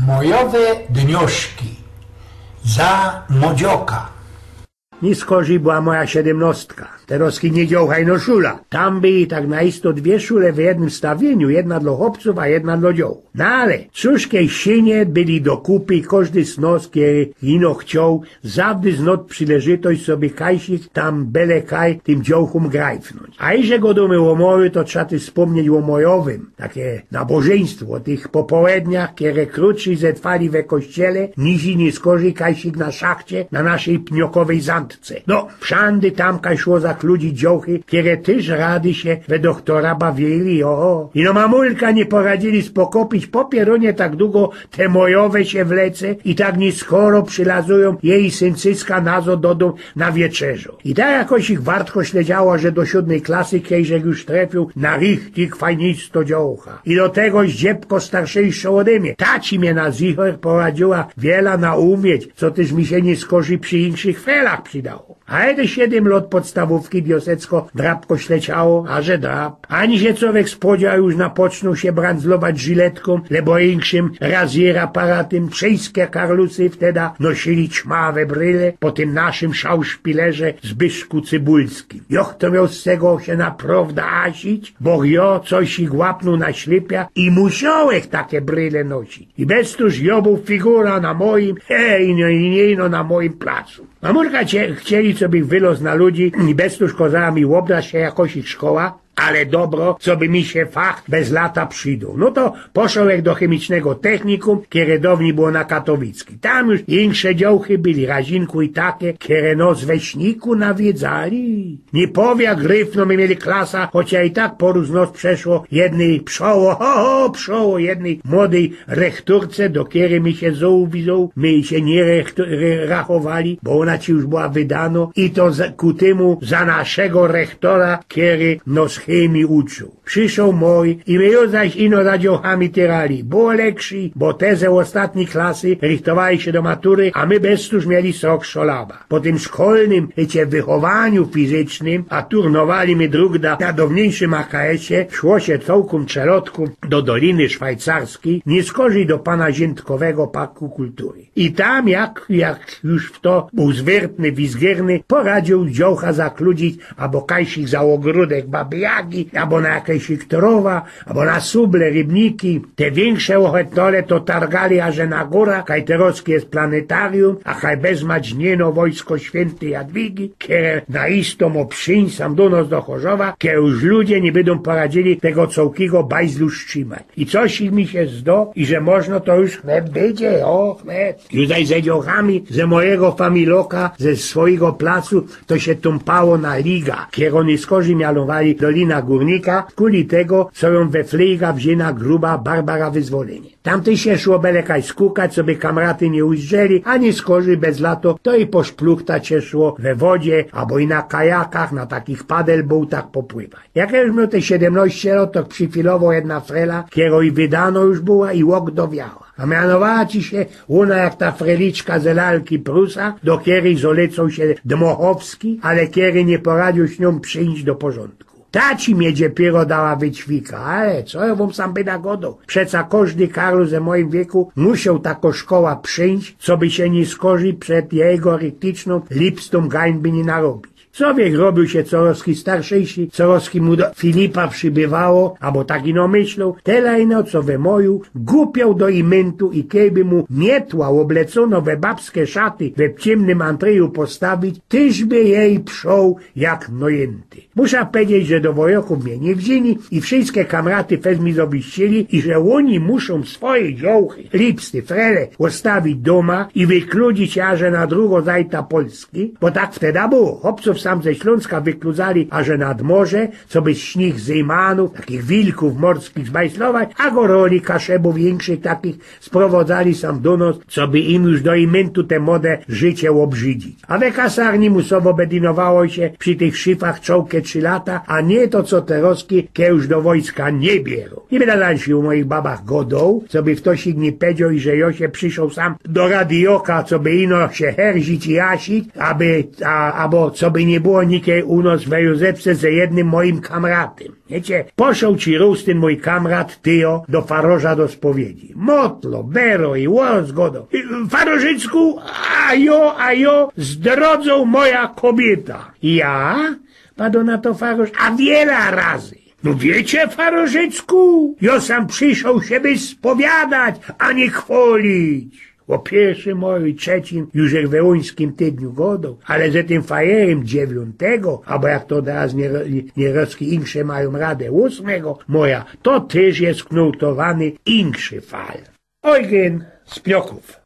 Mojowe dnioszki za Modzioka. Niskorzy była moja 17. Teroski nie działaj no szula. Tam byli tak naisto 2 szule w jednym stawieniu, jedna dla chłopców, a jedna dla dzioł. No ale cóżkiej sienie byli dokupy, każdy z nos, kiedy ino chciał, zawdy znot przyleżytość sobie kajsik tam bele kaj tym dziołchom grajfnąć. A iże go do Myłomowy, to trzeba ty wspomnieć o mojowym, takie nabożeństwo, o tych popołedniach, kiedy krótszy zetwali we kościele, nizi niskorzy kajsik na szachcie, na naszej pniokowej zantce. No, wszędy tam kaj szło za ludzi dziołchy, kiedy też rady się we doktora bawili, o. I no mamulka nie poradzili spokopić po pieronie tak długo te mojowe się wlece i tak niskoro przylazują jej syncyska nazo dodą na wieczerzu. I tak jakoś ich wartko śledziało, że do 7. klasy kiejżek już trafił na richtig fajnisto dziołcha. I do tego dziebko starszejszą ode mnie. Taci mnie na zicher poradziła wiele naumieć, co też mi się nie skorzy przy inszych felach przydało. A jedę 7 lat podstawówki biosecko drapko śleciało, a że drap. Ani się człowiek spodziewał już napoczną się brandzlować żyletką, lebo inkszym razier aparatem, czeskie karlusy wtedy nosili ćmawe bryle po tym naszym szauszpilerze Zbyszku Cybulskim. Joch to miał z tego się naprawdę asić, bo jo coś ich łapnął na ślepia i musiałech takie bryle nosić. I bez tuż jobów figura na moim, i na moim placu. Mamurka chcieli sobie wylos na ludzi i bez tuż kozała mi łobda się jakoś ich szkoła, ale dobro, co by mi się fach bez lata przydą. No to poszedł do chemicznego technikum, kieredowni było na Katowicki. Tam już insze dziołchy byli, razinku i takie, kiere nos we śniku nawiedzali. Nie powie, gryfno my mieli klasa, chociaż i tak poruz nos przeszło jednej pszoło jednej młodej rekturce, do kiery mi się zołwizą, my się nie rachowali, bo ona ci już była wydano i to ku temu za naszego rektora, kiery nos chemii uczył. Przyszł mój i my już zaś ino za dziołchami tyrali. Było lepszy, bo te ze ostatniej klasy richtowali się do matury, a my bez tuż mieli sok szolaba. Po tym szkolnym wychowaniu fizycznym, a turnowali my drug na dawniejszym AKS-ie, szło się całkiem celotku do Doliny Szwajcarskiej, nie skorzy do pana Ziętkowego Parku Kultury. I tam, jak już w to był zwiertny, wizgierny, poradził dziołcha zakludzić, albo kajsik za ogródek baby Jagi, albo na jakieś Iktorowa, albo na suble, rybniki. Te większe ochetole to targali, a że na góra, kaj terockie jest planetarium, a kaj bezmać nieno wojsko świętej Jadwigi, kiedy na istom obszyń sam do nas do Chorzowa, kiedy już ludzie nie będą poradzili tego całkiego bajzlu trzymać. I coś ich mi się zdo, i że można to już chleb będzie, chleb. Już zaś ze dziołchami, ze mojego familoka, ze swojego placu, to się tumpało na liga, kiedy oni skorzy mianowali Dolina Górnika, kuli tego, co ją we flejga wzięła gruba Barbara Wyzwolenie. Tamty się szło belekaj skukać, sobie kamraty nie ujrzeli, ani skorzy bez lato, to i po szpluchtać się szło we wodzie, albo i na kajakach, na takich padelboatach popływać. Jak już miał te 17 lat, to przyfilowo jedna frela, kiero i wydano już była i łok dowiała. A mianowała ci się ona jak ta freliczka ze lalki Prusa, do kiery zolecą się Dmochowski, ale kiery nie poradził z nią przyjść do porządku. Taci mnie dopiero dała wyćwika, ale co ja wam sam byda godą? Przeca każdy Karol ze moim wieku musiał taką szkoła przyjść, co by się nie skorzy przed jego rytyczną lipstą gańby nie narobić. Człowiek robił się coraz starszejszy, coraz mu do Filipa przybywało, albo tak ino myślał, tyle ino co we moju, głupiał do imentu i kiedy mu mietła oblecono we babskie szaty we ciemnym antreju postawić, tyż by jej pszczął jak nojęty. Muszę powiedzieć, że do wojoków mnie nie wzięli i wszystkie kamraty fez mi zobiścili i że oni muszą swoje dziołchy, lipsty, frele postawić doma i wykludzić aże na drugo zajta Polski, bo tak wtedy było. Chłopców sam ze Śląska wykludzali aże nad morze, co by śnich z Ejmanów, takich wilków morskich zbajslować, a goroli kaszebów większych takich sprowadzali sam do nas, co by im już do imentu te młode życie obrzydzić. A we kasarni musowo bedinowało się przy tych szyfach czołkie 3 lata, a nie to co teroski, kie już do wojska nie bierą. Nie będę dalej u moich babach godą, co by w to się nie powiedział i że Josie przyszł sam do radioka, co by ino się herzić i jasić, albo co by i nie było nikiej u nas w Józefce ze jednym moim kamratem. Wiecie, poszedł ci rósł ten mój kamrat Tyjo do faroża do spowiedzi. Motlo, bero i łozgodo. Farożycku, a jo, zdrodzą moja kobieta. Ja? Padł na to faroż, a wiele razy. No wiecie, farożycku, ja sam przyszedł się by spowiadać, a nie chwalić. O pierwszy mój trzecim już jak we uńskim tydniu godą, ale ze tym fajerem 9, albo jak to teraz nierodzki insze mają radę 8, moja, to też jest knutowany inszy fal. Eugen z Piotrków.